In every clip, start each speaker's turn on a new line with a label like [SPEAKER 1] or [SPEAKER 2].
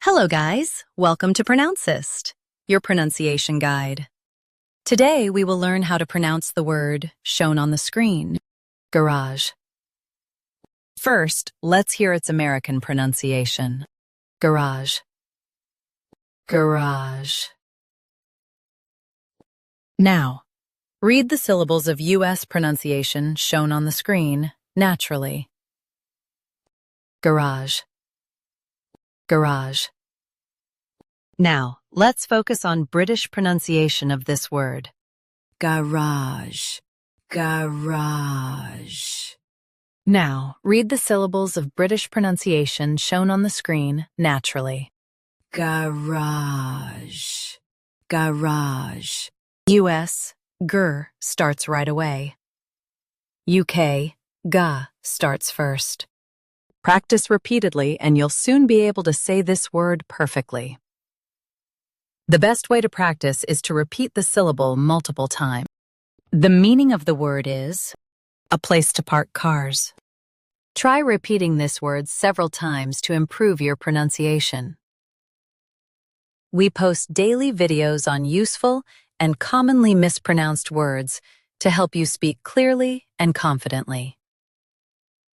[SPEAKER 1] Hello guys, welcome to Pronouncist, your pronunciation guide. Today we will learn how to pronounce the word shown on the screen, garage. First, let's hear its American pronunciation. Garage. Garage. Now, read the syllables of U.S. pronunciation shown on the screen naturally. Garage. Garage. Now, let's focus on British pronunciation of this word. Garage. Garage. Now, read the syllables of British pronunciation shown on the screen naturally. Garage. Garage. U.S. Gur starts right away. UK Ga starts first. Practice repeatedly and you'll soon be able to say this word perfectly. The best way to practice is to repeat the syllable multiple times. The meaning of the word is a place to park cars. Try repeating this word several times to improve your pronunciation. We post daily videos on useful and commonly mispronounced words to help you speak clearly and confidently.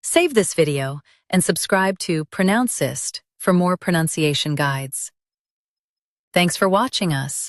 [SPEAKER 1] Save this video and subscribe to Pronouncist for more pronunciation guides. Thanks for watching us.